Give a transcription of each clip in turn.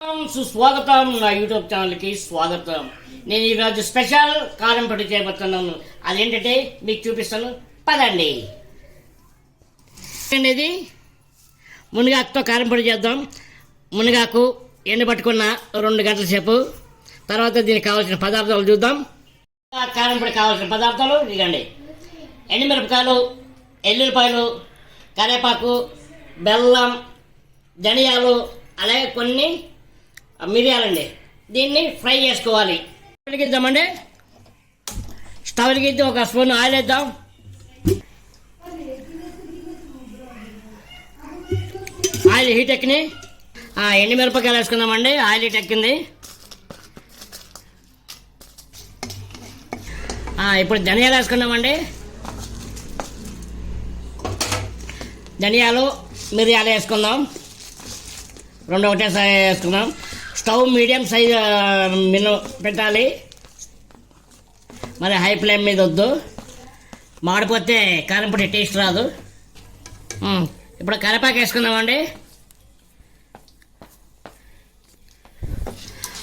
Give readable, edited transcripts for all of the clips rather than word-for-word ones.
సుస్వాగతం నా యూట్యూబ్ ఛానల్కి స్వాగతం. నేను ఈరోజు స్పెషల్ కారం పొడి చేయబోతున్నాను. అదేంటంటే మీకు చూపిస్తాను, పదండి. ఇది మునగాకుతో కారం పొడి చేద్దాం. మునగాకు ఎండబట్టుకున్న 2 గంటల సేపు. తర్వాత దీనికి కావాల్సిన పదార్థాలు చూద్దాం. కారం పొడి కావాల్సిన పదార్థాలు ఇదిగండి: ఎండుమిరపకాయలు, ఎల్లుల్లిపాయలు, కరివేపాకు, బెల్లం, ధనియాలు, అలాగే కొన్ని మిరియాలండి. దీన్ని ఫ్రై చేసుకోవాలి. వెలిగిద్దామండి. స్టవ్ వెలిగిద్ది, 1 స్పూన్ ఆయిల్ వేద్దాం. ఆయిల్ హీట్ ఎక్కినాయి. ఎండుమిరపకాయలు వేసుకుందామండి. ఆయిల్ హీట్ ఎక్కింది. ఇప్పుడు ధనియాలు వేసుకుందామండి. ధనియాలు, మిరియాలు వేసుకుందాం. 2 ఒకటేసారి వేసుకుందాం. స్టవ్ మీడియం సైజ్ పెట్టాలి, మరి హై ఫ్లేమ్ మీద వద్దు, మాడిపోతే కారం పొడి టేస్ట్ రాదు. ఇప్పుడు కరివేపాకు వేసుకుందామండి.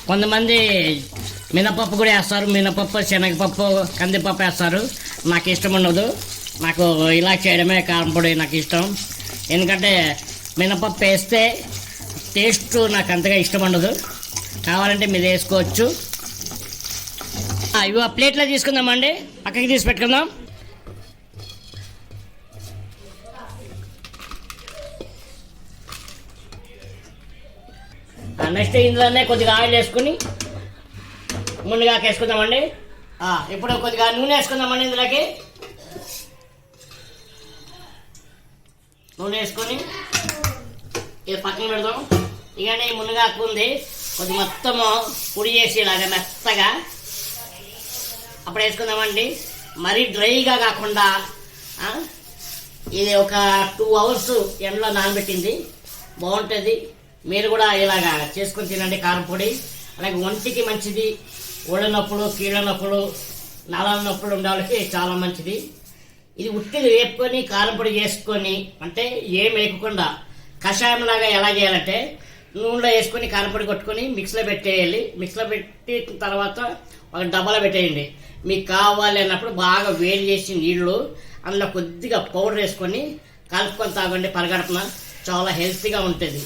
కొంతమంది మినపప్పు కూడా వేస్తారు. మినపప్పు, శనగపప్పు, కందిపప్పు వేస్తారు. నాకు ఇష్టం ఉండదు. నాకు ఇలా చేయడమే కారం పొడి నాకు ఇష్టం. ఎందుకంటే మినపప్పు వేస్తే టేస్ట్ నాకు అంతగా ఇష్టం ఉండదు. కావాలంటే మీరు వేసుకోవచ్చు. ఇవి ప్లేట్లో తీసుకుందామండి. పక్కకి తీసి పెట్టుకుందాం. నెక్స్ట్ ఇందులోనే కొద్దిగా ఆయిల్ వేసుకుని మునగాకు వేసుకుందామండి. ఇప్పుడు కొద్దిగా నూనె వేసుకుందామండి. ఇందులోకి నూనె వేసుకొని ఇది పక్కన పెడదాం. ఇకనే మునగాకు ఉంది, కొద్ది మొత్తం పొడి చేసి ఇలాగా మెత్తగా అప్పుడు వేసుకుందామండి. మరీ డ్రైగా కాకుండా. ఇది ఒక 2 అవర్స్ ఎండలో నానబెట్టింది, బాగుంటుంది. మీరు కూడా ఇలాగా చేసుకొని తినండి కారం పొడి. అలాగే ఒంటికి మంచిది. ఒళ్ళ నొప్పులు, కీళ్ళ నొప్పులు, నరాల నొప్పులు ఉండే వాళ్ళకి చాలా మంచిది. ఇది ఉట్టిది వేపుకొని కారం పొడి చేసుకొని, అంటే ఏం వేయకుండా కషాయంలాగా ఎలా చేయాలంటే నూనెలో వేసుకొని కారపొడి కొట్టుకొని మిక్సీలో పెట్టేయాలి. మిక్సీలో పెట్టి తర్వాత ఒక డబ్బాలో పెట్టేయండి. మీకు కావాలి అన్నప్పుడు బాగా వేడి చేసి నీళ్ళు అందులో కొద్దిగా పౌడర్ వేసుకొని కలుపుకొని తాగండి. పరగడపన చాలా హెల్తీగా ఉంటుంది.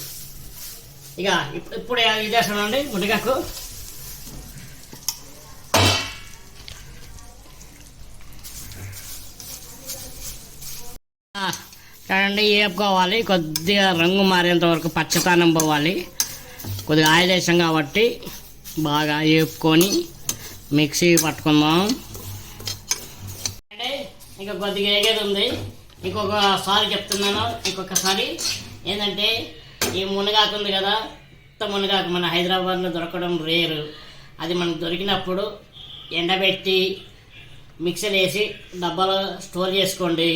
ఇక ఇప్పుడు ఇది వేస్తానండి మునగాకు. చూడండి, వేపుకోవాలి. కొద్దిగా రంగు మారేంత వరకు పచ్చతనం పోవాలి. కొద్దిగా ఆయిల్ వేసాం కాబట్టి బాగా వేపుకొని మిక్సీ పట్టుకుందాం. ఇంకా కొద్దిగా ఎగేది ఉంది. ఇంకొకసారి చెప్తున్నాను. ఇంకొకసారి ఏంటంటే ఈ మునగాకు ఉంది కదా, మునగాకు మన హైదరాబాద్లో దొరకడం రేరు. అది మనకు దొరికినప్పుడు ఎండబెట్టి మిక్సీలో వేసి డబ్బాలో స్టోర్ చేసుకోండి.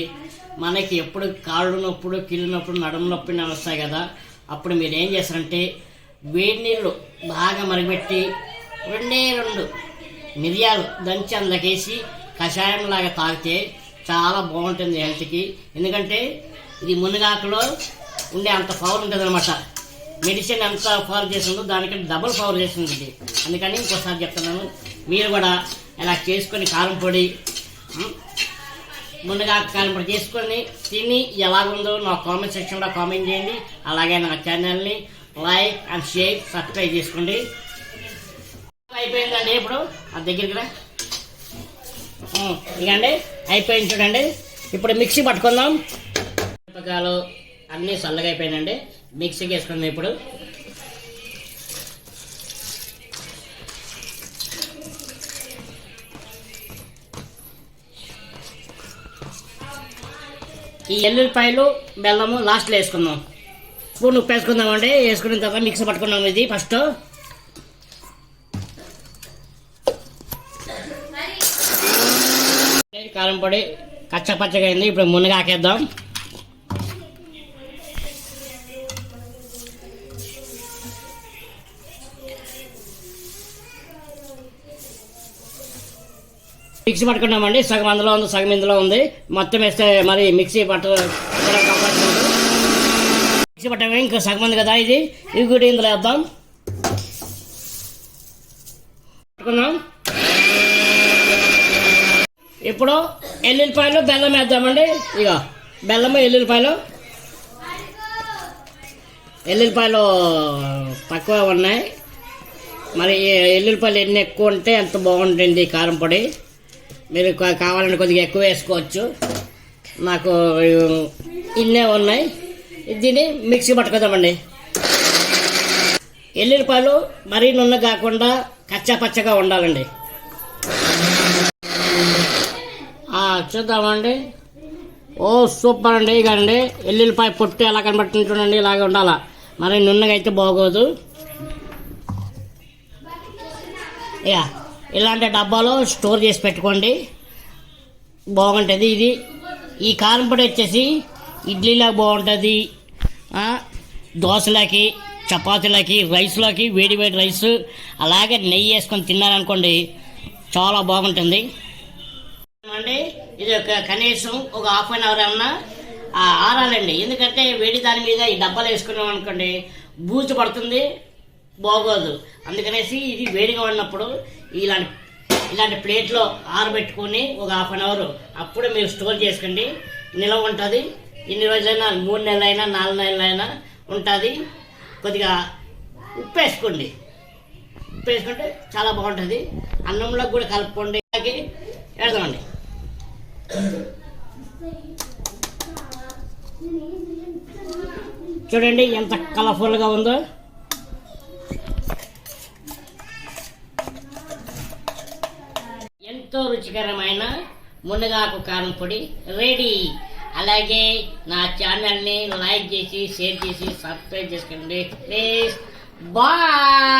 మనకి ఎప్పుడు కాళ్ళు నొప్పుడు, కీళ్ళు నొప్పుడు, నడుము నొప్పి వస్తాయి కదా, అప్పుడు మీరు ఏం చేస్తారంటే వేడి నీళ్ళు బాగా మరగబెట్టి 2 మిరియాలు దంచి అందులోకేసి కషాయంలాగా తాగితే చాలా బాగుంటుంది హెల్త్కి. ఎందుకంటే ఇది మునగాకులో ఉండే అంత పవర్ ఉంటుంది అనమాట. మెడిసిన్ ఎంత పవర్ చేస్తుందో దానికంటే డబుల్ పవర్ చేస్తుంది. అందుకని ఇంకోసారి చెప్తున్నాను, మీరు కూడా ఇలా చేసుకొని కారం పొడి, మునగాకు కారం పొడి చేసుకొని తిని ఎలాగుందో నా కామెంట్ సెక్షన్లో కామెంట్ చేయండి. అలాగే నా ఛానల్ని లైక్ అండ్ షేర్, సబ్స్క్రైబ్ చేసుకోండి. అయిపోయిందండి. ఇప్పుడు ఆ దగ్గరికి రా. ఇకండి అయిపోయింది చూడండి. ఇప్పుడు మిక్సీ పట్టుకుందాం. మిరపకాయలు అన్నీ చల్లగా అయిపోయినండి. మిక్సీకి వేసుకుందాం. ఇప్పుడు ఈ ఎల్లుల్లిపాయలు, బెల్లము లాస్ట్లో వేసుకుందాం. స్పూన్ ఉప్పు వేసుకుందామండి. వేసుకున్న తర్వాత మిక్సీ పట్టుకున్నాం. ఇది ఫస్ట్ కారం పొడి కచ్చపచ్చగా అయింది. ఇప్పుడు మునగాకేద్దాం. మిక్సీ పట్టుకున్నామండి. సగం అందులో ఉంది, సగం ఇందులో ఉంది. మొత్తం వేస్తే మరి మిక్సీ మిక్సీ పట్టాము. ఇంకా సగం ఉంది కదా, ఇది కూడా ఇందులో వేద్దాం. పెట్టుకుందాం. ఇప్పుడు ఎల్లుల్లిపాయలు బెల్లం వేద్దామండి. ఇక బెల్లము ఎల్లుల్లిపాయలు తక్కువ ఉన్నాయి. మరి ఎల్లుల్లిపాయలు ఎన్ని ఎక్కువ ఉంటే ఎంత బాగుంటుంది కారం పొడి. మీరు కావాలంటే కొద్దిగా ఎక్కువ వేసుకోవచ్చు. నాకు ఇన్నే ఉన్నాయి. దీన్ని మిక్సీ పట్టుకుందామండి. ఎల్లుల్లిపాయలు మరీ నున్న కాకుండా కచ్చా పచ్చగా ఉండాలండి. చూద్దామండి. ఓ సూపర్ అండి. ఇక అండి ఎల్లుల్లిపాయ పొట్టు ఎలా కనబడుతుంది చూడండి, ఇలాగే ఉండాలా. మరి నున్నగా అయితే బాగోదు. ఇక ఇలాంటి డబ్బాలో స్టోర్ చేసి పెట్టుకోండి, బాగుంటుంది. ఈ కారం పొడి వచ్చేసి ఇడ్లీలాగా బాగుంటుంది, దోశలకి, చపాతీలకి, రైస్లోకి, వేడి రైస్, అలాగే నెయ్యి వేసుకొని తిన్నారనుకోండి చాలా బాగుంటుంది అండి. ఇది ఒక కనీసం ఒక హాఫ్ అన్ అవర్ ఏమన్నా ఆరాలండి. ఎందుకంటే వేడి దాని మీద ఈ డబ్బాలు వేసుకున్నాం అనుకోండి బూజు పడుతుంది, బాగోదు. అందుకనేసి ఇది వేడిగా ఉన్నప్పుడు ఇలాంటి ప్లేట్లో ఆరబెట్టుకొని ఒక హాఫ్ అన్ అవర్ అప్పుడే మీరు స్టోర్ చేసుకోండి, నిల్వ ఉంటుంది. ఎన్ని రోజులైనా 3 నెలలైనా 4 నెలలైనా ఉంటుంది. కొద్దిగా ఉప్పు వేసుకోండి, ఉప్పు వేసుకుంటే చాలా బాగుంటుంది. అన్నంలో కూడా కలుపుకోండి. వేద్దామండి. చూడండి ఎంత కలర్ఫుల్గా ఉందో. ఎంతో రుచికరమైన మునగాకు కారం పొడి రెడీ. అలాగే నా ఛానల్ని లైక్ చేసి, షేర్ చేసి, సబ్స్క్రైబ్ చేసుకోండి ప్లీజ్. బాయ్.